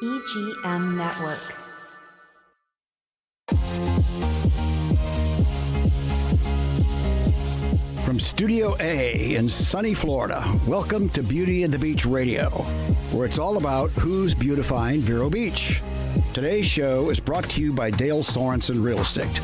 EGM Network. From Studio A in sunny Florida, welcome to Beauty and the Beach Radio, where it's all about who's beautifying Vero Beach. Today's show is brought to you by Dale Sorensen Real Estate.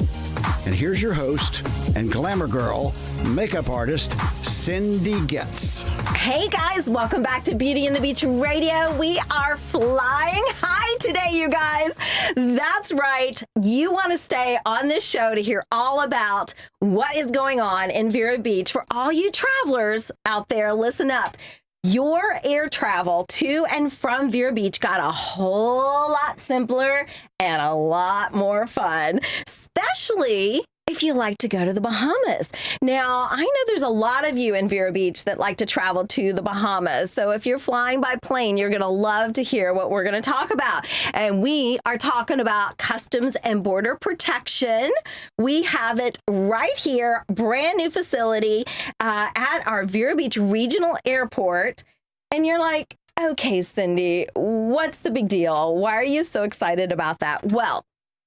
And here's your host and glamour girl, makeup artist, Cindy Goetz. Hey guys, welcome back to Beauty and the Beach Radio. We are flying high today, you guys. That's right. You want to stay on this show to hear all about what is going on in Vero Beach. For all you travelers out there, listen up. Your air travel to and from Vero Beach got a whole lot simpler and a lot more fun, especially if you like to go to the Bahamas. Now, I know there's a lot of you in Vero Beach that like to travel to the Bahamas. So if you're flying by plane, you're going to love to hear what we're going to talk about. And we are talking about Customs and Border Protection. We have it right here, brand new facility at our Vero Beach Regional Airport. And you're like, okay, Cindy, what's the big deal? Why are you so excited about that? Well,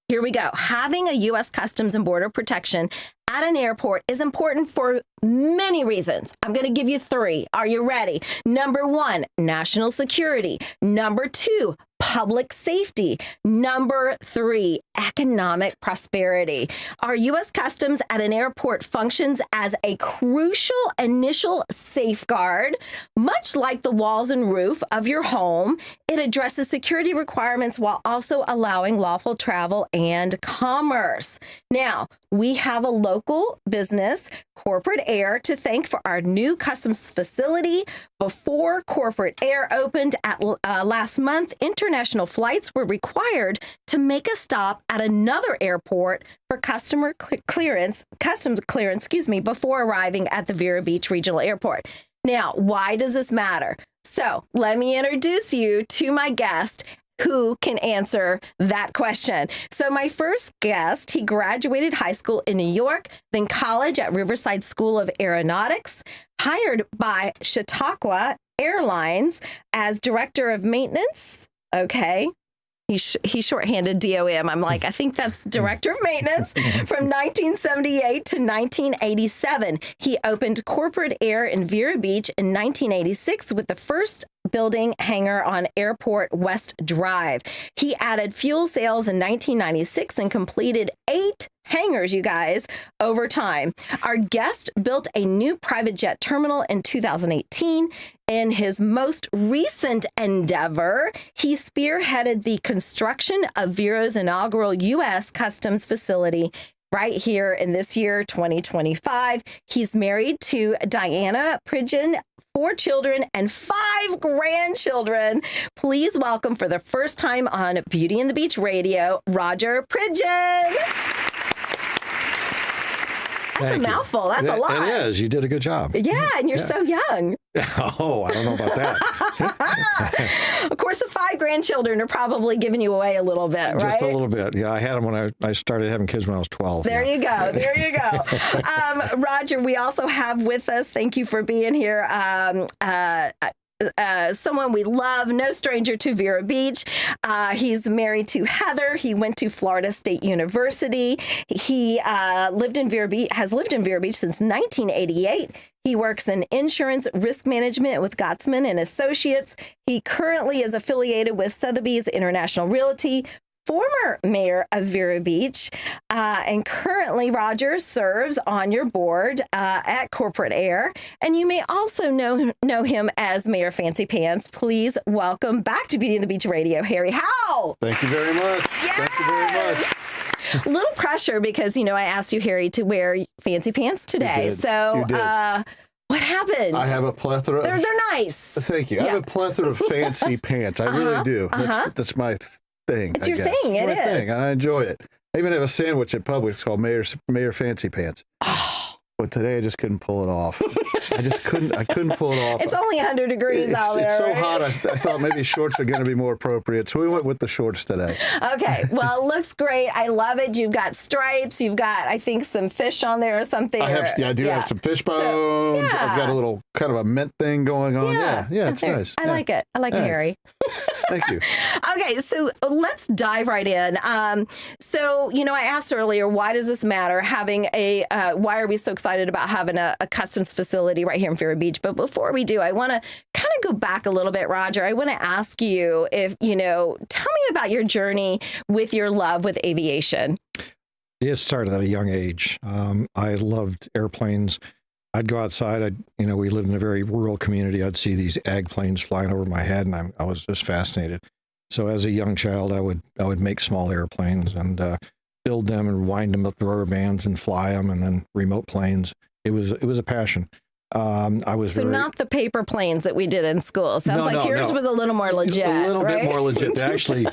here we go. Having a U.S. Customs and Border Protection at an airport is important for many reasons. I'm going to give you three. Are you ready? Number one, national security. Number two, public safety. Number three, economic prosperity. Our U.S. Customs at an airport functions as a crucial initial safeguard, much like the walls and roof of your home. It addresses security requirements while also allowing lawful travel and commerce. Now, we have a local business, Corporate Air, to thank for our new customs facility. Before Corporate Air opened at last month, international flights were required to make a stop at another airport for customs clearance, before arriving at the Vero Beach Regional Airport. Now, why does this matter? So let me introduce you to my guest who can answer that question. So my first guest, he graduated high school in New York, then college at Riverside School of Aeronautics, hired by Chautauqua Airlines as director of maintenance. Okay. He's shorthanded DOM. I'm like, I think that's director of maintenance from 1978 to 1987. He opened Corporate Air in Vero Beach in 1986 with the first building hangar on Airport West Drive. He added fuel sales in 1996 and completed 8 hangars, you guys, over time. Our guest built a new private jet terminal in 2018. In his most recent endeavor, he spearheaded the construction of Vero's inaugural U.S. Customs facility right here in this year, 2025. He's married to Diana Pridgeon, 4 children and 5 grandchildren. Please welcome for the first time on Beauty and the Beach Radio, Roger Pridgeon. That's a mouthful. That's a lot. It is. You did a good job. Yeah, and you're so young. Oh, I don't know about that. Of course, the 5 grandchildren are probably giving you away a little bit, right? Just a little bit. Yeah, I had them when I started having kids when I was 12. There you go. There you go. Roger, we also have with us, thank you for being here, someone we love, no stranger to Vero Beach. He's married to Heather. He went to Florida State University. He has lived in Vero Beach since 1988. He works in insurance risk management with Gottsman and Associates. He currently is affiliated with Sotheby's International Realty, former mayor of Vero Beach, and currently Roger serves on your board at Corporate Air. And you may also know him as Mayor Fancy Pants. Please welcome back to Beauty and the Beach Radio, Harry Howle. Thank you very much. Yes! Thank you very much. A little pressure because, I asked you, Harry, to wear fancy pants today. You did. So You did. What happened? I have a plethora. They're nice. Thank you. I have a plethora of fancy pants. I really do. That's my thing. It's your thing. It is. Thing, and I enjoy it. I even have a sandwich at Publix called Mayor Fancy Pants. Oh. But today I just couldn't pull it off. I just couldn't pull it off. It's only 100 degrees out there. It's so right? hot. I thought maybe shorts are going to be more appropriate. So we went with the shorts today. Okay. Well, it looks great. I love it. You've got stripes. You've got, I think, some fish on there or something. I do have some fish bones. I've got a little kind of a mint thing going on. Yeah, it's nice. I like it. I like it, Harry. Thank you. Okay, so let's dive right in. So, I asked earlier, why does this matter? Why are we so excited about having a customs facility right here in Vero Beach? But before we do, I want to kind of go back a little bit, Roger. I want to ask you if, tell me about your journey with your love with aviation. It started at a young age. I loved airplanes. I'd go outside. We lived in a very rural community. I'd see these ag planes flying over my head, and I was just fascinated. So as a young child, I would make small airplanes and build them and wind them up to rubber bands and fly them, and then remote planes. It was a passion. Not the paper planes that we did in school. Sounds yours was a little more legit. A little right? bit more legit. They actually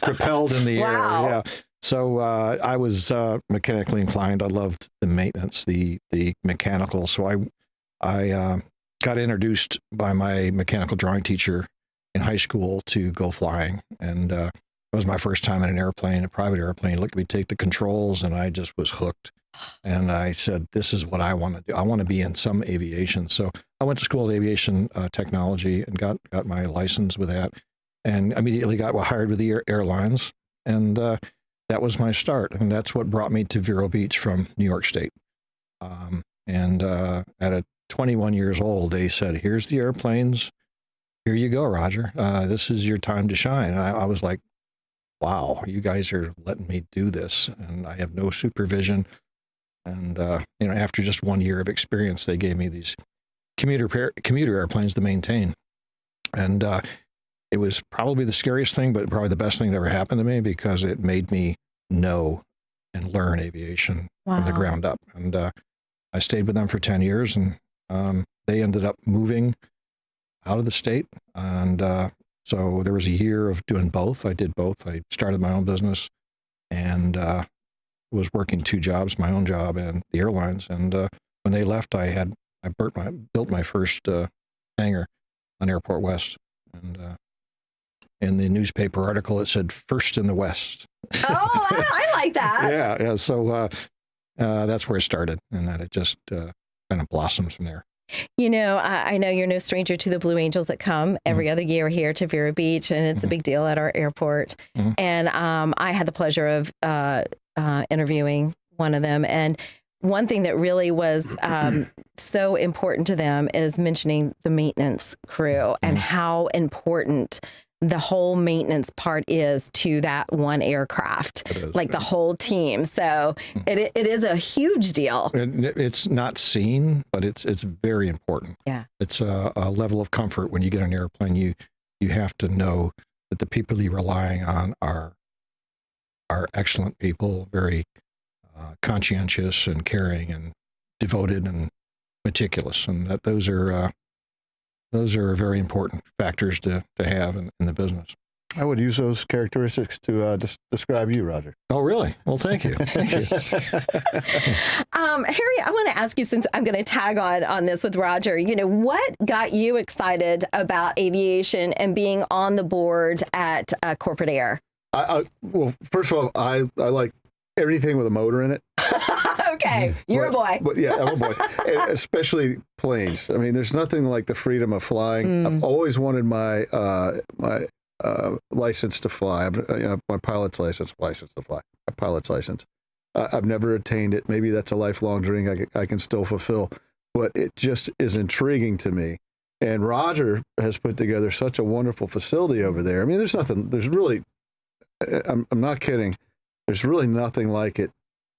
propelled in the air. Yeah. So I was mechanically inclined. I loved the maintenance, the mechanical. So I got introduced by my mechanical drawing teacher in high school to go flying, and it was my first time in an airplane, a private airplane. He looked at me take the controls, and I just was hooked. And I said, "This is what I want to do. I want to be in some aviation." So I went to school of aviation technology and got my license with that, and immediately got hired with the airlines, and that was my start, and that's what brought me to Vero Beach from New York State. At 21 years old, they said, "Here's the airplanes. Here you go, Roger. This is your time to shine." And I was like, "Wow, you guys are letting me do this, and I have no supervision." And after just 1 year of experience, they gave me these commuter airplanes to maintain, and it was probably the scariest thing, but probably the best thing that ever happened to me, because it made me know and learn aviation from the ground up. And I stayed with them for 10 years, and they ended up moving out of the state. And so there was a year of doing both. I did both. I started my own business and was working two jobs, my own job and the airlines. And when they left, I built my first hangar on Airport West. And in the newspaper article, it said "first in the West." Oh, I like that. Yeah. So that's where it started, and then it just kind of blossoms from there. I know you're no stranger to the Blue Angels that come every other year here to Vero Beach, and it's a big deal at our airport. And I had the pleasure of interviewing one of them, and one thing that really was so important to them is mentioning the maintenance crew and how important the whole maintenance part is to that one aircraft, like the whole team. So it is a huge deal. It's not seen, but it's very important. Yeah. It's a level of comfort when you get on an airplane. You have to know that the people you're relying on are excellent people, very conscientious and caring and devoted and meticulous, and that those are very important factors to have in the business. I would use those characteristics to describe you, Roger. Oh, really? Well, thank you. Thank you. Harry, I want to ask you, since I'm going to tag on this with Roger, what got you excited about aviation and being on the board at Corporate Air? Well, first of all, I like everything with a motor in it. Okay, you're a boy. But yeah, I'm a boy, and especially planes. I mean, there's nothing like the freedom of flying. I've always wanted my license to fly. My pilot's license to fly. My pilot's license. I've never attained it. Maybe that's a lifelong dream I can still fulfill. But it just is intriguing to me. And Roger has put together such a wonderful facility over there. I mean, there's really, I'm not kidding. There's really nothing like it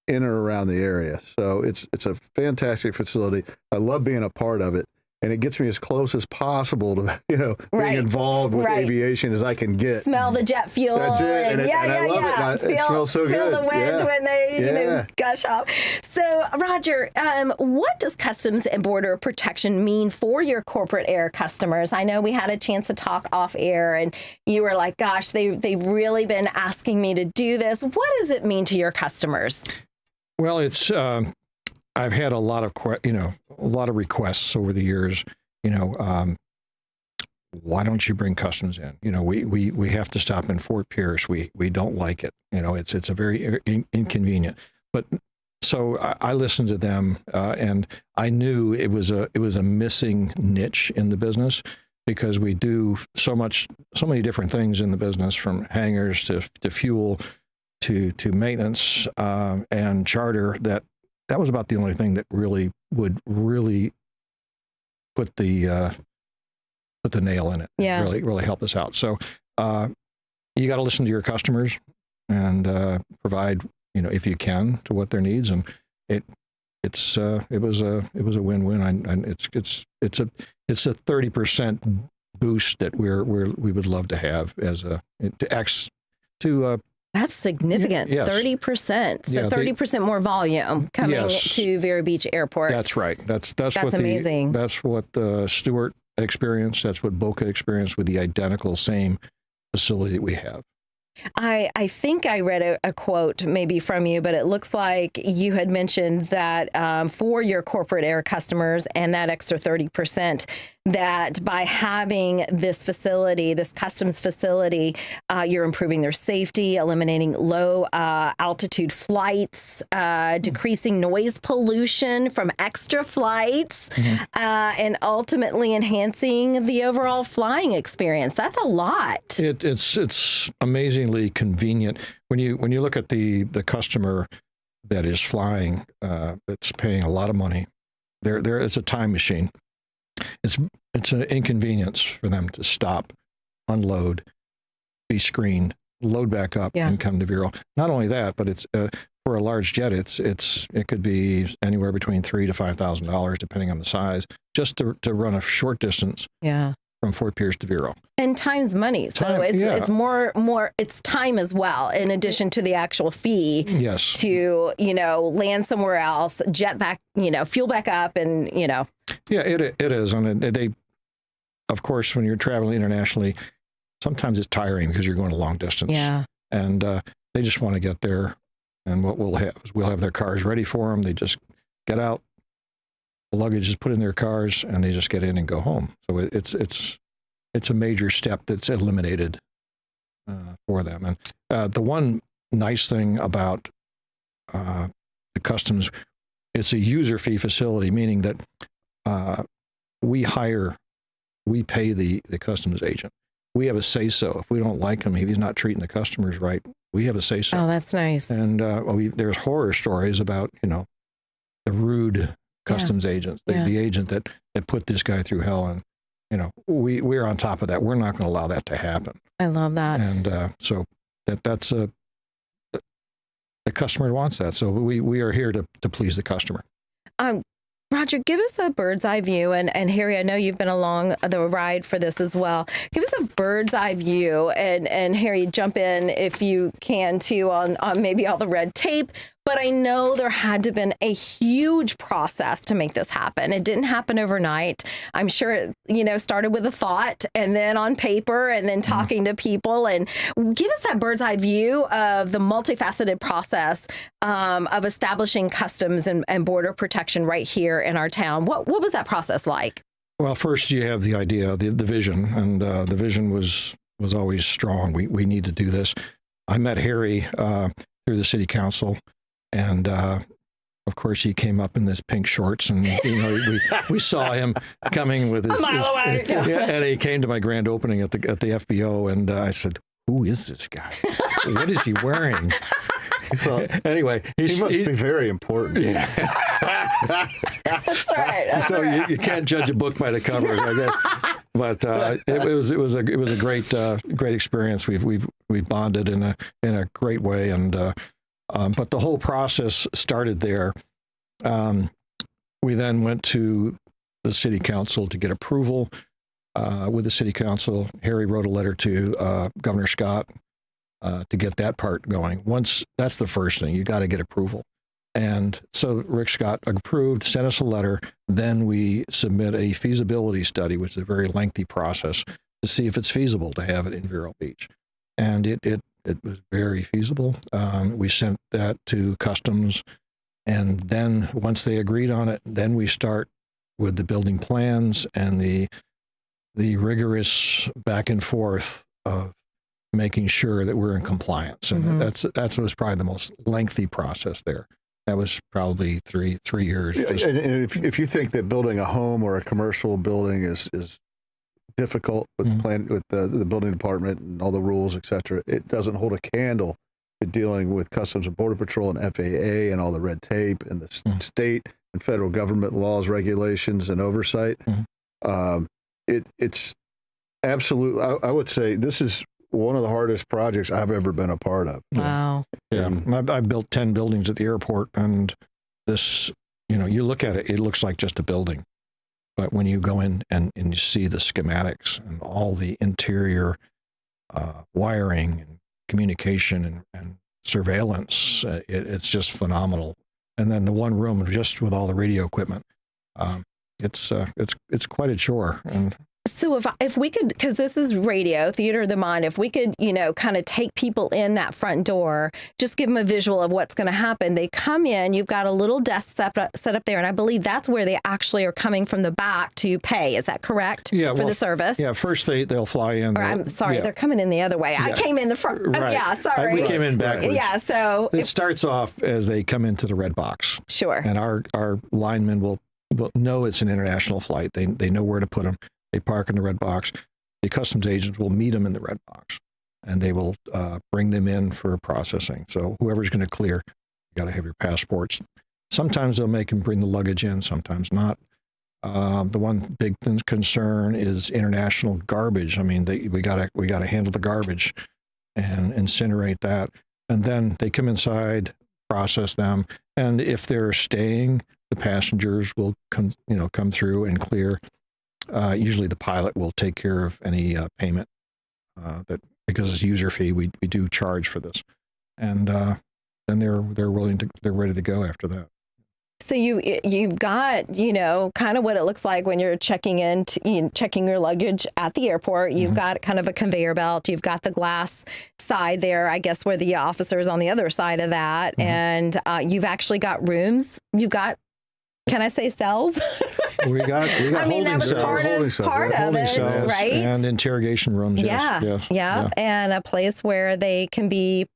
in or around the area. So it's a fantastic facility. I love being a part of it. And it gets me as close as possible to, being involved with aviation as I can get. Smell the jet fuel. That's it. And I love it. It smells so good. Feel the wind when they, gush off. So, Roger, what does Customs and Border Protection mean for your corporate air customers? I know we had a chance to talk off air, and you were like, gosh, they've really been asking me to do this. What does it mean to your customers? Well, it's... I've had a lot of a lot of requests over the years. Why don't you bring customs in? We have to stop in Fort Pierce. We don't like it. It's a very inconvenient. But so I listened to them, and I knew it was a missing niche in the business, because we do so many different things in the business, from hangars to fuel to maintenance and charter. That was about the only thing that would put the nail in it. Yeah. Really help us out. So you got to listen to your customers and provide, if you can, to what their needs. And it was a win-win. And it's a 30% boost that we would love to have That's significant. Yes. 30%. So 30% more volume coming to Vero Beach Airport. That's right. That's amazing. That's what Stewart experienced. That's what Boca experienced with the identical same facility that we have. I think I read a quote maybe from you, but it looks like you had mentioned that for your corporate air customers and that extra 30%, that by having this facility, this customs facility, you're improving their safety, eliminating low altitude flights, decreasing noise pollution from extra flights, and ultimately enhancing the overall flying experience. That's a lot. It's amazingly convenient when you look at the customer that is flying, that's paying a lot of money. There is a time machine. It's an inconvenience for them to stop, unload, be screened, load back up, and come to Vero. Not only that, but it's for a large jet, it could be anywhere between $3,000 to $5,000 depending on the size, just to run a short distance. Yeah. From Fort Pierce to Vero. And time's money. So it's more it's time as well, in addition to the actual fee. Yes. To, land somewhere else, jet back, fuel back up, and, Yeah, it is. And they, of course, when you're traveling internationally, sometimes it's tiring because you're going a long distance. Yeah. And they just want to get there. And what we'll have is we'll have their cars ready for them. They just get out. The luggage is put in their cars, and they just get in and go home. So it's a major step that's eliminated for them. And the one nice thing about the customs, it's a user fee facility, meaning that we pay the customs agent. We have a say-so. If we don't like him, if he's not treating the customers right, we have a say-so. Oh, that's nice. And there's horror stories about, the rude customs agents, the agent that put this guy through hell. And, we're on top of that. We're not going to allow that to happen. I love that. And so that's the customer wants that. So we are here to please the customer. Roger, give us a bird's eye view. And Harry, I know you've been along the ride for this as well. Give us a bird's eye view. And Harry, jump in if you can too on maybe all the red tape. But I know there had to have been a huge process to make this happen. It didn't happen overnight. I'm sure it, started with a thought, and then on paper, and then talking to people. And give us that bird's eye view of the multifaceted process of establishing customs and border protection right here in our town. What was that process like? Well, first you have the idea, the vision, and the vision was always strong. We need to do this. I met Harry through the city council. And, of course, he came up in this pink shorts, and, we saw him coming with his and he came to my grand opening at the FBO, and I said, who is this guy? What is he wearing? So, anyway, he must be very important. Yeah. That's right. So you can't judge a book by the cover, I guess. But it was a great experience. We've bonded in a great way, and but the whole process started there. We then went to the city council to get approval. With the city council, Harry wrote a letter to Governor Scott to get that part going. That's the first thing. You got to get approval. And so Rick Scott approved, sent us a letter. Then we submit a feasibility study, which is a very lengthy process, to see if it's feasible to have it in Vero Beach. And it was very feasible. We sent that to Customs, And then once they agreed on it, then we start with the building plans and the rigorous back and forth of making sure that we're in compliance. And that was probably the most lengthy process there. That was probably three years. Yeah, and if you think that building a home or a commercial building is difficult with the building department and all the rules, et cetera, it doesn't hold a candle to dealing with Customs and Border Patrol and FAA and all the red tape and the state and federal government laws, regulations, and oversight. It's absolutely, I would say this is one of the hardest projects I've ever been a part of. Wow. Yeah. I built 10 buildings at the airport, and this, you look at it, it looks like just a building. But when you go in and you see the schematics and all the interior wiring and communication and surveillance, it's just phenomenal. And then the one room just with all the radio equipment, it's quite a chore. And So if we could, because this is radio, theater of the mind, if we could, kind of take people in that front door, just give them a visual of what's going to happen. They come in, you've got a little desk set up there, and I believe that's where they actually are coming from the back to pay. Is that correct? Yeah, for the service? Yeah, first they'll fly in. Or, I'm sorry, they're coming in the other way. I came in the front. Right. Yeah, sorry. We came in backwards. Yeah, so it starts off as they come into the red box. Sure. And our linemen will know it's an international flight. They know where to put them. They park in the red box. The customs agents will meet them in the red box, and they will bring them in for processing. So whoever's going to clear, you got to have your passports. Sometimes they'll make them bring the luggage in, sometimes not. The one big concern is international garbage. I mean, we got to handle the garbage and incinerate that, and then they come inside, process them, and if they're staying, the passengers will come through and clear. Usually the pilot will take care of any payment that, because it's user fee, we do charge for this, and then they're ready to go after that. So you've got kind of what it looks like when you're checking in, checking your luggage at the airport. You've got kind of a conveyor belt. You've got the glass side there, I guess, where the officer is on the other side of that, and you've actually got rooms. You've got. Can I say cells? We got I mean, that was part of it, right? And interrogation rooms. Yeah. And a place where they can be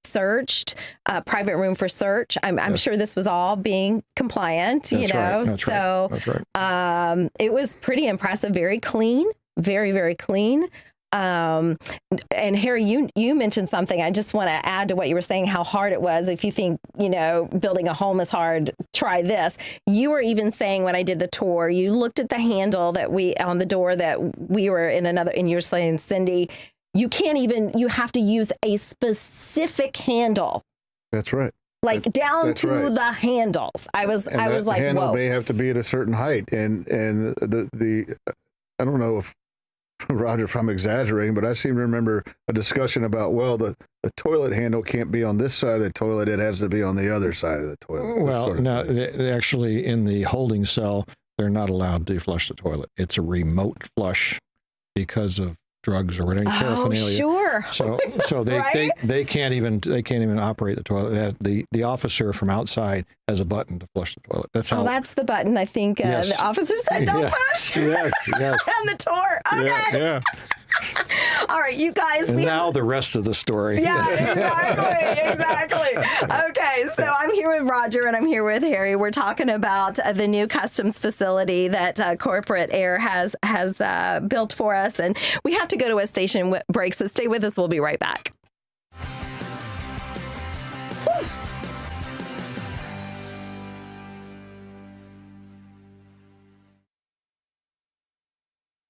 searched, a private room for search. I'm sure this was all being compliant, That's right. That's right. It was pretty impressive, very clean, very, very clean. And Harry, you mentioned something. I just want to add to what you were saying, how hard it was. If you think, building a home is hard, try this. You were even saying when I did the tour, you looked at the handle on the door that we were in another, and you're saying, Cindy, you have to use a specific handle. That's right. Like down to the handles. I was like, handle whoa. may have to be at a certain height. And the I don't know if, Roger, if I'm exaggerating, but I seem to remember a discussion about, the toilet handle can't be on this side of the toilet. It has to be on the other side of the toilet. Well, no, actually in the holding cell, they're not allowed to flush the toilet. It's a remote flush because of drugs or any paraphernalia. Sure. So they, right? they can't even operate the toilet. The officer from outside has a button to flush the toilet. That's how. That's the button. I think the officer said don't push. Yes. And the tour. Okay. Yeah. All right, you guys. And now the rest of the story. Yeah, exactly. Okay, so I'm here with Roger and I'm here with Harry. We're talking about the new customs facility that Corporate Air has built for us, and we have to go to a station break. So stay with us. We'll be right back.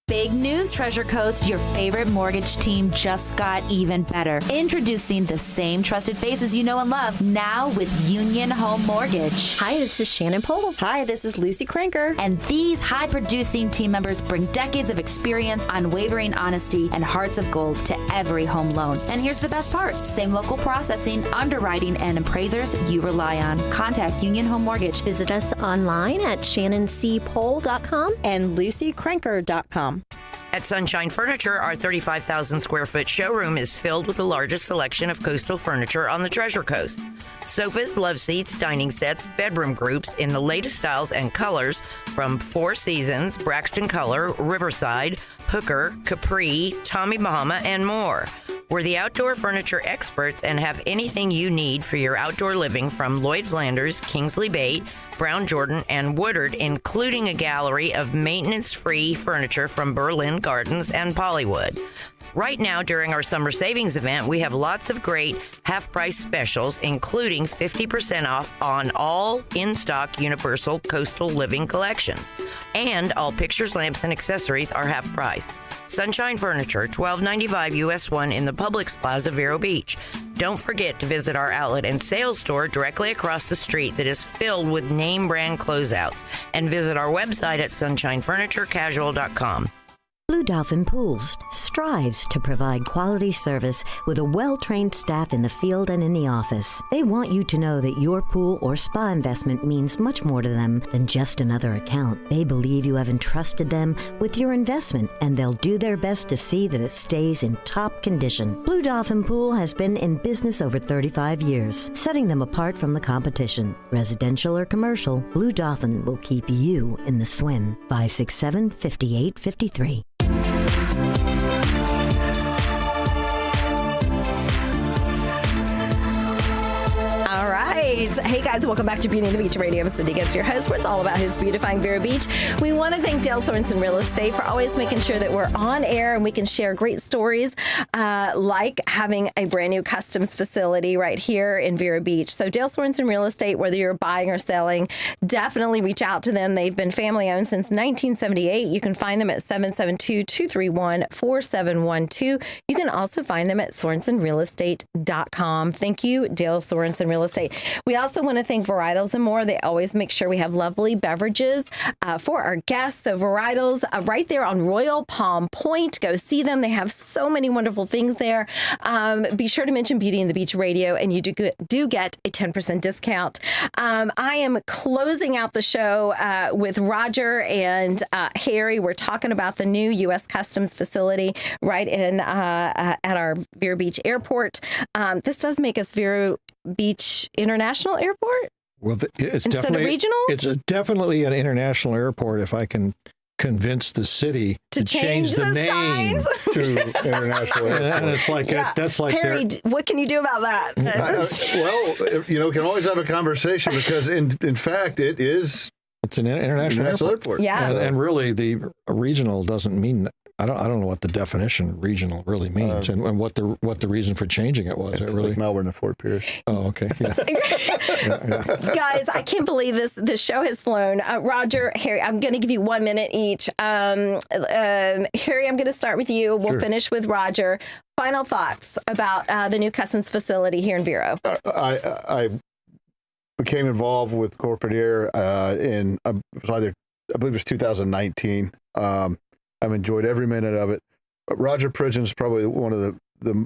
Big news, Treasure Coast. Your favorite mortgage team just got even better. Introducing the same trusted faces you know and love, now with Union Home Mortgage. Hi, this is Shannon Pohl. Hi, this is Lucy Cranker. And these high-producing team members bring decades of experience, unwavering honesty, and hearts of gold to every home loan. And here's the best part. Same local processing, underwriting, and appraisers you rely on. Contact Union Home Mortgage. Visit us online at shannoncpohl.com and lucycranker.com. At Sunshine Furniture, our 35,000 square foot showroom is filled with the largest selection of coastal furniture on the Treasure Coast. Sofas, love seats, dining sets, bedroom groups in the latest styles and colors from Four Seasons, Braxton Color, Riverside, Hooker, Capri, Tommy Bahama, and more. We're the outdoor furniture experts and have anything you need for your outdoor living from Lloyd Flanders, Kingsley Bate, Brown Jordan, and Woodard, including a gallery of maintenance-free furniture from Berlin Gardens and Pollywood. Right now, during our summer savings event, we have lots of great half-price specials, including 50% off on all in-stock Universal Coastal Living collections. And all pictures, lamps, and accessories are half price. Sunshine Furniture, $12.95 US 1 in the Publix Plaza, Vero Beach. Don't forget to visit our outlet and sales store directly across the street that is filled with name brand closeouts. And visit our website at sunshinefurniturecasual.com. Blue Dolphin Pools strives to provide quality service with a well-trained staff in the field and in the office. They want you to know that your pool or spa investment means much more to them than just another account. They believe you have entrusted them with your investment, and they'll do their best to see that it stays in top condition. Blue Dolphin Pool has been in business over 35 years, setting them apart from the competition. Residential or commercial, Blue Dolphin will keep you in the swim. 567-5853. All right. Hey, guys, welcome back to Beauty and the Beach Radio. I'm Cindy Goetz, your host, where it's all about who's beautifying Vero Beach. We want to thank Dale Sorensen Real Estate for always making sure that we're on air and we can share great stories like having a brand new customs facility right here in Vero Beach. So Dale Sorensen Real Estate, whether you're buying or selling, definitely reach out to them. They've been family owned since 1978. You can find them at 772-231-4712. You can also find them at sorensenrealestate.com. Thank you, Dale Sorensen Real Estate. We also want to thank Varietals and More. They always make sure we have lovely beverages for our guests. So Varietals right there on Royal Palm Point. Go see them. They have so many wonderful things there. Be sure to mention Beauty and the Beach Radio, and you do get a 10% discount. I am closing out the show with Roger and Harry. We're talking about the new U.S. Customs facility right in at our Vero Beach Airport. This does make us Vero Beach International Airport? Well, it's Instead definitely of regional? It's definitely an international airport. If I can convince the city to change the name to international airport. and it's like that's like Harry, what can you do about that? Well, can always have a conversation because in fact it's an international airport. Yeah, and really the regional doesn't mean. I don't know what the definition regional really means and what the reason for changing it was. It's it really like Melbourne to Fort Pierce. Oh, okay. Yeah. Guys, I can't believe this show has flown. Roger, Harry, I'm going to give you 1 minute each. Harry, I'm going to start with you. We'll finish with Roger. Final thoughts about the new customs facility here in Vero. I became involved with Corporate Air in I believe it was 2019. I've enjoyed every minute of it. Roger Pridgeon is probably one of the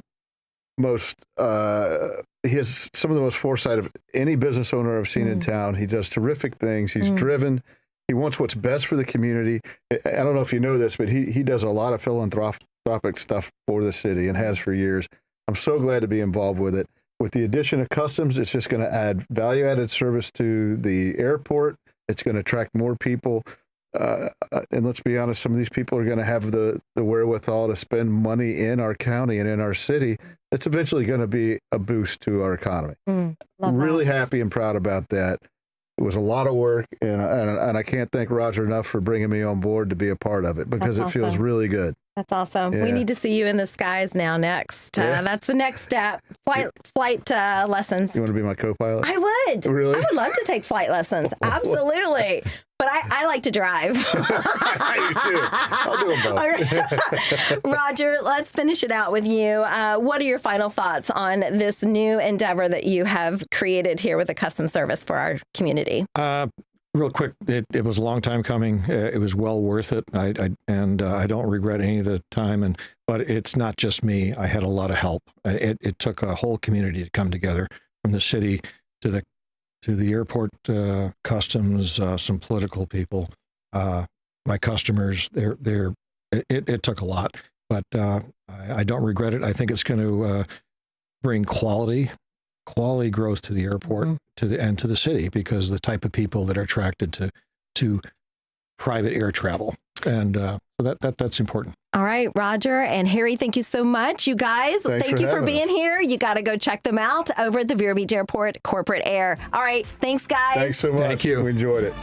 most, he has some of the most foresight of any business owner I've seen in town. He does terrific things. He's driven. He wants what's best for the community. I don't know if you know this, but he does a lot of philanthropic stuff for the city and has for years. I'm so glad to be involved with it. With the addition of customs, it's just going to add value-added service to the airport. It's going to attract more people. And let's be honest, some of these people are going to have the wherewithal to spend money in our county and in our city. It's eventually going to be a boost to our economy. Really happy and proud about that. It was a lot of work, and I can't thank Roger enough for bringing me on board to be a part of it because it feels really good. That's awesome. Yeah. We need to see you in the skies now next. That's the next step. Flight lessons. You want to be my co-pilot? I would. Really? I would love to take flight lessons. Absolutely. But I like to drive. I do too. I'll do them both. All right. Roger, let's finish it out with you. What are your final thoughts on this new endeavor that you have created here with the custom service for our community? Real quick, it was a long time coming. It was well worth it. I don't regret any of the time. But it's not just me. I had a lot of help. It took a whole community to come together, from the city to the airport, customs, some political people, my customers. They're it took a lot, but I don't regret it. I think it's going to bring quality growth to the airport, to the city, because the type of people that are attracted to private air travel, and so that's important. All right, Roger and Harry, thank you so much. You guys, thank you for being here. You got to go check them out over at the Vero Beach Airport Corporate Air. All right, thanks, guys. Thanks so much. Thank you. We enjoyed it.